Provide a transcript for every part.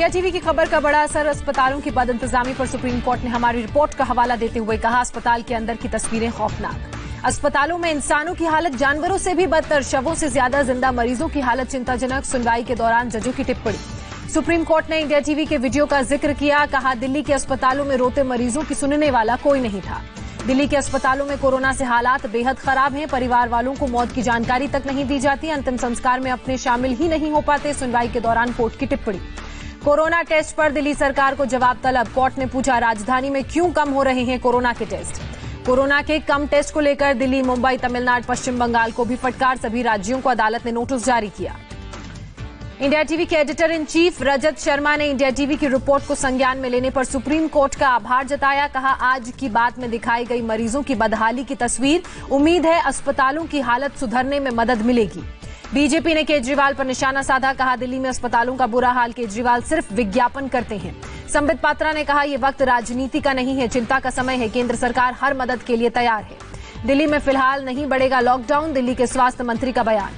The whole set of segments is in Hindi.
इंडिया टीवी की खबर का बड़ा असर अस्पतालों की बदइंतजामी पर सुप्रीम कोर्ट ने हमारी रिपोर्ट का हवाला देते हुए कहा, अस्पताल के अंदर की तस्वीरें खौफनाक। अस्पतालों में इंसानों की हालत जानवरों से भी बदतर, शवों से ज्यादा जिंदा मरीजों की हालत चिंताजनक। सुनवाई के दौरान जजों की टिप्पणी। सुप्रीम कोर्ट ने इंडिया टीवी के वीडियो का जिक्र किया, कहा दिल्ली के अस्पतालों में रोते मरीजों की सुनने वाला कोई नहीं था। दिल्ली के अस्पतालों में कोरोना से हालात बेहद खराब हैं। परिवार वालों को मौत की जानकारी तक नहीं दी जाती, अंतिम संस्कार में अपने शामिल ही नहीं हो पाते। सुनवाई के दौरान कोर्ट की टिप्पणी। कोरोना टेस्ट पर दिल्ली सरकार को जवाब तलब। कोर्ट ने पूछा, राजधानी में क्यों कम हो रहे हैं कोरोना के टेस्ट। कोरोना के कम टेस्ट को लेकर दिल्ली, मुंबई, तमिलनाडु, पश्चिम बंगाल को भी फटकार। सभी राज्यों को अदालत ने नोटिस जारी किया। इंडिया टीवी के editor in chief Rajat Sharma ने इंडिया टीवी की रिपोर्ट को संज्ञान में लेने पर सुप्रीम कोर्ट का आभार जताया। कहा, आज की बात में दिखाई गई मरीजों की बदहाली की तस्वीर, उम्मीद है अस्पतालों की हालत सुधरने में मदद मिलेगी। बीजेपी ने केजरीवाल पर निशाना साधा। कहा, दिल्ली में अस्पतालों का बुरा हाल, केजरीवाल सिर्फ विज्ञापन करते हैं। संबित पात्रा ने कहा, यह वक्त राजनीति का नहीं है, चिंता का समय है, केंद्र सरकार हर मदद के लिए तैयार है। दिल्ली में फिलहाल नहीं बढ़ेगा लॉकडाउन, दिल्ली के स्वास्थ्य मंत्री का बयान।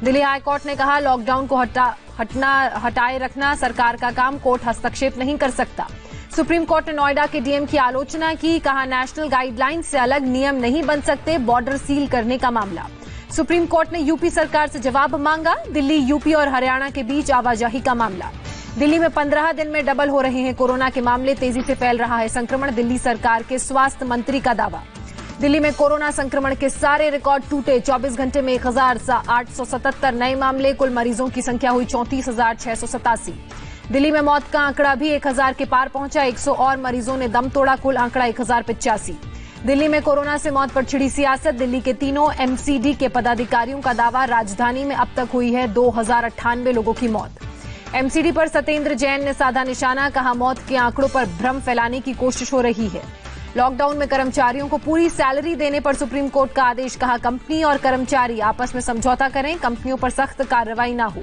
दिल्ली हाईकोर्ट ने कहा, लॉकडाउन को हटाए रखना सरकार का काम, कोर्ट हस्तक्षेप नहीं कर सकता। सुप्रीम कोर्ट ने नोएडा के डीएम की आलोचना की। कहा, नेशनल गाइडलाइन से अलग नियम नहीं बन सकते, बॉर्डर सील करने का मामला। सुप्रीम कोर्ट ने यूपी सरकार से जवाब मांगा। दिल्ली, यूपी और हरियाणा के बीच आवाजाही का मामला। दिल्ली में 15 दिन में डबल हो रहे हैं कोरोना के मामले, तेजी से फैल रहा है संक्रमण, दिल्ली सरकार के स्वास्थ्य मंत्री का दावा। दिल्ली में कोरोना संक्रमण के सारे रिकॉर्ड टूटे। 24 घंटे में 1877 नए मामले, कुल मरीजों की संख्या हुई 34,687। दिल्ली में मौत का आंकड़ा भी 1000 के पार पहुंचा, 100 और मरीजों ने दम तोड़ा, कुल आंकड़ा 1085। दिल्ली में कोरोना से मौत पर छिड़ी सियासत। दिल्ली के तीनों एमसीडी के पदाधिकारियों का दावा, राजधानी में अब तक हुई है 2098 लोगों की मौत। एमसीडी पर सत्येंद्र जैन ने साधा निशाना। कहा, मौत के आंकड़ों पर भ्रम फैलाने की कोशिश हो रही है। लॉकडाउन में कर्मचारियों को पूरी सैलरी देने पर सुप्रीम कोर्ट का आदेश। कहा, कंपनी और कर्मचारी आपस में समझौता करें, कंपनियों पर सख्त कार्रवाई न हो।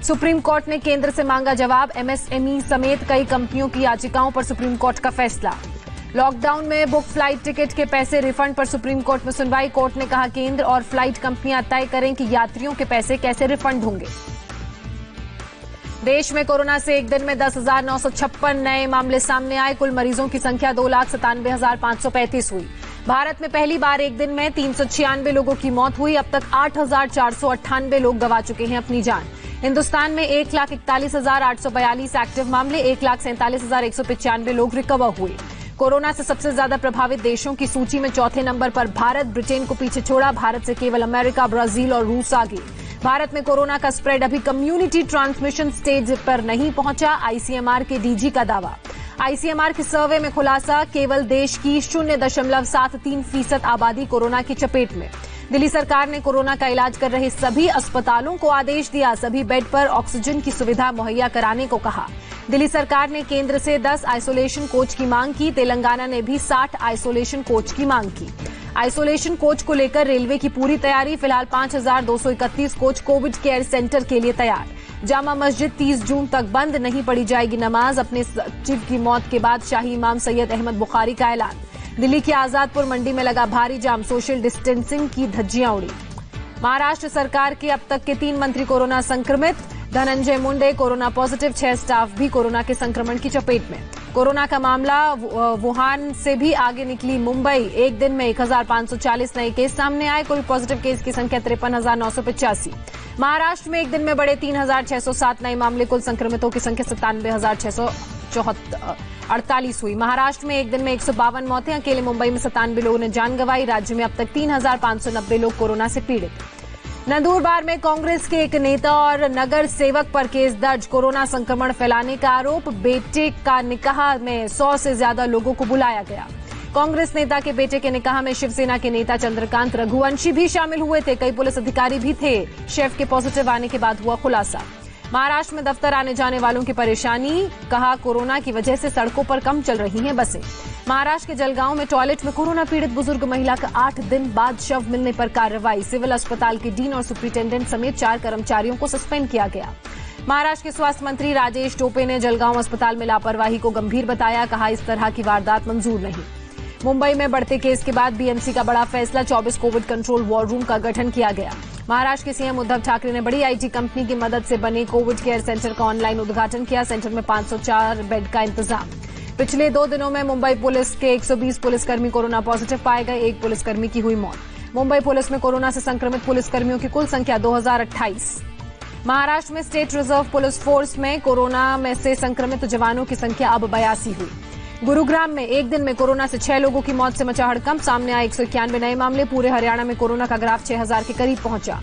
सुप्रीम कोर्ट ने केंद्र से मांगा जवाब। एमएसएमई समेत कई कंपनियों की याचिकाओं पर सुप्रीम कोर्ट का फैसला। लॉकडाउन में बुक फ्लाइट टिकट के पैसे रिफंड पर सुप्रीम कोर्ट में सुनवाई। कोर्ट ने कहा, केंद्र और फ्लाइट कंपनियां तय करें कि यात्रियों के पैसे कैसे रिफंड होंगे। देश में कोरोना से एक दिन में 10,956 नए मामले सामने आए, कुल मरीजों की संख्या 2,97,535 हुई। भारत में पहली बार एक दिन में 396 लोगों की मौत हुई। अब तक 8,498 लोग गंवा चुके हैं अपनी जान। हिंदुस्तान में 1,41,842 एक्टिव मामले, 1,47,195 लोग रिकवर हुए। कोरोना से सबसे ज्यादा प्रभावित देशों की सूची में चौथे नंबर पर भारत, ब्रिटेन को पीछे छोड़ा। भारत से केवल अमेरिका, ब्राजील और रूस आगे। भारत में कोरोना का स्प्रेड अभी कम्युनिटी ट्रांसमिशन स्टेज पर नहीं पहुंचा, आईसीएमआर के डीजी का दावा। आईसीएमआर के सर्वे में खुलासा, केवल देश की 0.73% आबादी कोरोना की चपेट में। दिल्ली सरकार ने कोरोना का इलाज कर रहे सभी अस्पतालों को आदेश दिया, सभी बेड पर ऑक्सीजन की सुविधा मुहैया कराने को कहा। दिल्ली सरकार ने केंद्र से 10 आइसोलेशन कोच की मांग की। तेलंगाना ने भी 60 आइसोलेशन कोच की मांग की। आइसोलेशन कोच को लेकर रेलवे की पूरी तैयारी। फिलहाल 5,231 कोच कोविड केयर सेंटर के लिए तैयार। जामा मस्जिद 30 जून तक बंद, नहीं पढ़ी जाएगी नमाज। अपने सचिव की मौत के बाद शाही इमाम सैयद अहमद बुखारी का ऐलान। दिल्ली की आजादपुर मंडी में लगा भारी जाम, सोशल डिस्टेंसिंग की धज्जियां उड़ी। महाराष्ट्र सरकार के अब तक के 3 मंत्री कोरोना संक्रमित। Dhananjay Munde corona positive, 6 staff भी कोरोना के संक्रमण की चपेट में। कोरोना का मामला वुहान से भी आगे निकली मुंबई। एक दिन में 1,540 नए केस सामने आए, कुल पॉजिटिव केस की संख्या 53,985। महाराष्ट्र में एक दिन में बढ़े 3,607 नए मामले, कुल संक्रमितों की संख्या 97,648 हुई। महाराष्ट्र में एक दिन में 152 मौतें, अकेले मुंबई में 97 लोगों ने जान गंवाई। राज्य में अब तक 3,590 लोग कोरोना से पीड़ित। नंदुरबार में कांग्रेस के एक नेता और नगर सेवक पर केस दर्ज, कोरोना संक्रमण फैलाने का आरोप। बेटे का निकाह में 100 से ज्यादा लोगों को बुलाया गया। कांग्रेस नेता के बेटे के निकाह में शिवसेना के नेता चंद्रकांत रघुवंशी भी शामिल हुए थे, कई पुलिस अधिकारी भी थे। शेफ के पॉजिटिव आने के बाद हुआ खुलासा। महाराष्ट्र में दफ्तर आने जाने वालों की परेशानी। कहा, कोरोना की वजह से सड़कों पर कम चल रही हैं बसें। महाराष्ट्र के जलगांव में टॉयलेट में कोरोना पीड़ित बुजुर्ग महिला का 8 दिन बाद शव मिलने पर कार्रवाई। सिविल अस्पताल के डीन और सुपरिटेंडेंट समेत 4 कर्मचारियों को सस्पेंड किया गया। महाराष्ट्र के स्वास्थ्य मंत्री राजेश टोपे ने जलगांव अस्पताल में लापरवाही को गंभीर बताया। कहा, इस तरह की वारदात मंजूर नहीं। मुंबई में बढ़ते केस के बाद बीएमसी का बड़ा फैसला, 24 कोविड कंट्रोल वॉर रूम का गठन किया गया। महाराष्ट्र के सीएम उद्धव ठाकरे ने बड़ी आईटी कंपनी की मदद से बने कोविड केयर सेंटर का ऑनलाइन उद्घाटन किया। सेंटर में 504 बेड का इंतजाम। पिछले 2 दिनों में मुंबई पुलिस के 120 पुलिसकर्मी कोरोना पॉजिटिव पाए गए। एक पुलिसकर्मी की हुई मौत। मुंबई पुलिस में कोरोना से संक्रमित पुलिसकर्मियों की कुल संख्या 2028। महाराष्ट्र में स्टेट रिजर्व पुलिस फोर्स में कोरोना में से संक्रमित जवानों की संख्या अब 82 हुई। गुरुग्राम में एक दिन में कोरोना से 6 लोगों की मौत से मचा हड़कंप। सामने आए 191 नए मामले। पूरे हरियाणा में कोरोना का ग्राफ 6000 के करीब पहुंचा।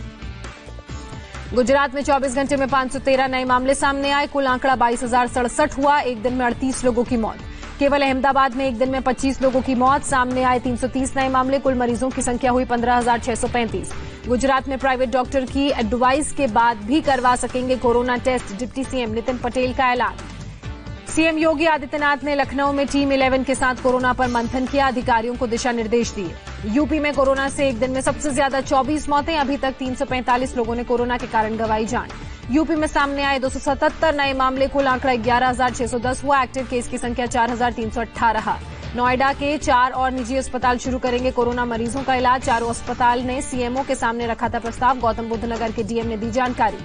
गुजरात में 24 घंटे में 513 नए मामले सामने आए। कुल आंकड़ा 22,067 हुआ। एक दिन में 38 लोगों की मौत। केवल अहमदाबाद में एक दिन में 25 लोगों की मौत। सामने आए 330 नए मामले। कुल मरीजों की संख्या हुई 15,635। गुजरात में प्राइवेट डॉक्टर की एडवाइस के बाद भी करवा सकेंगे corona test. Deputy CM Nitin Patel का ऐलान। सीएम योगी आदित्यनाथ ने लखनऊ में टीम 11 के साथ कोरोना पर मंथन किया। अधिकारियों को दिशा निर्देश दिए। यूपी में कोरोना से एक दिन में सबसे ज्यादा 24 मौतें। अभी तक 345 लोगों ने कोरोना के कारण गंवाई जान। यूपी में सामने आए 277 नए मामले। कुल आंकड़ा 11,610 हुआ। एक्टिव केस की संख्या 4,318। नोएडा के 4 और निजी अस्पताल शुरू करेंगे कोरोना मरीजों का इलाज। चारों अस्पताल ने सीएमओ के सामने रखा था प्रस्ताव। गौतम बुद्ध नगर के डीएम ने दी जानकारी।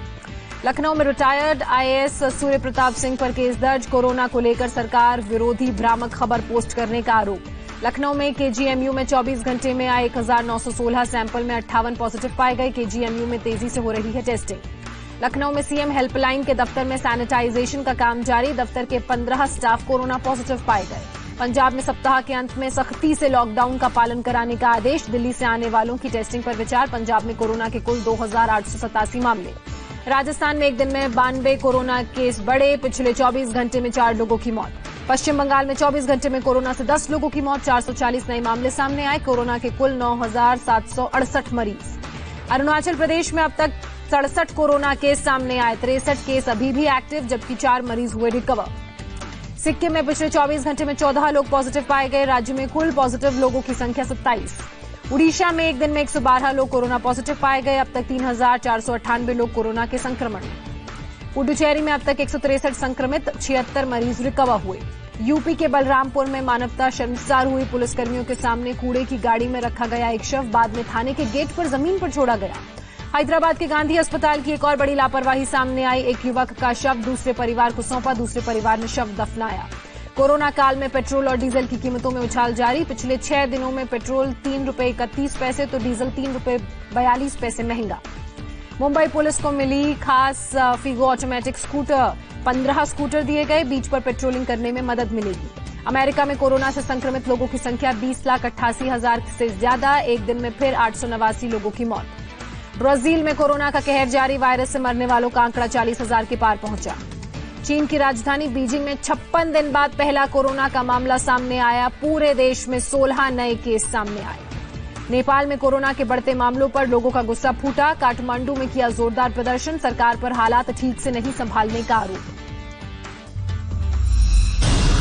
लखनऊ में रिटायर्ड आईएएस सूर्य प्रताप सिंह पर केस दर्ज। कोरोना को लेकर सरकार विरोधी भ्रामक खबर पोस्ट करने का आरोप। लखनऊ में केजीएमयू में 24 घंटे में आए 1916 सैंपल में 58 पॉजिटिव पाए गए। केजीएमयू में तेजी से हो रही है टेस्टिंग। लखनऊ में सीएम हेल्पलाइन के दफ्तर में सैनिटाइजेशन का काम जारी। दफ्तर के 15 स्टाफ कोरोना पॉजिटिव पाए गए। पंजाब में सप्ताह के अंत में सख्ती से लॉकडाउन का पालन कराने का आदेश। दिल्ली से आने वालों की टेस्टिंग पर विचार। पंजाब में कोरोना के कुल 2,887 मामले। राजस्थान में एक दिन में 92 कोरोना केस बढ़े। पिछले 24 घंटे में 4 लोगों की मौत। पश्चिम बंगाल में 24 घंटे में कोरोना से 10 लोगों की मौत। 440 नए मामले सामने आए। कोरोना के कुल 9,768 मरीज। अरुणाचल प्रदेश में अब तक 67 कोरोना केस सामने आए। 63 केस अभी भी एक्टिव, जबकि 4 मरीज हुए रिकवर। सिक्किम में पिछले 24 घंटे में 14 लोग पॉजिटिव पाए गए। राज्य में कुल पॉजिटिव लोगों की संख्या 27। उड़ीसा में एक दिन में 112 लोग कोरोना पॉजिटिव पाए गए। अब तक 3,498 लोग कोरोना के संक्रमण में। पुडुचेरी में अब तक 163 संक्रमित, 76 मरीज रिकवर हुए। यूपी के बलरामपुर में मानवता शर्मसार हुई। पुलिसकर्मियों के सामने कूड़े की गाड़ी में रखा गया एक शव बाद में थाने के गेट पर जमीन पर छोड़ा गया। हैदराबाद के गांधी अस्पताल की एक और बड़ी लापरवाही सामने आई। एक युवक का शव दूसरे परिवार को सौंपा। दूसरे परिवार ने शव दफनाया। कोरोना काल में पेट्रोल और डीजल की कीमतों में उछाल जारी। पिछले 6 दिनों में पेट्रोल 3 रुपये 31 पैसे तो डीजल 3 रुपये 42 पैसे महंगा। मुंबई पुलिस को मिली खास फिगो ऑटोमेटिक स्कूटर। 15 स्कूटर दिए गए। बीच पर पेट्रोलिंग करने में मदद मिलेगी। अमेरिका में कोरोना से संक्रमित लोगों की संख्या 20,88,000 से ज्यादा। एक दिन में फिर 889 लोगों की मौत। ब्राजील में कोरोना का कहर जारी। वायरस से मरने वालों का आंकड़ा 40,000 के पार पहुंचा। चीन की राजधानी बीजिंग में 56 दिन बाद पहला कोरोना का मामला सामने आया। पूरे देश में 16 नए केस सामने आए। नेपाल में कोरोना के बढ़ते मामलों पर लोगों का गुस्सा फूटा। काठमांडू में किया जोरदार प्रदर्शन। सरकार पर हालात ठीक से नहीं संभालने का आरोप।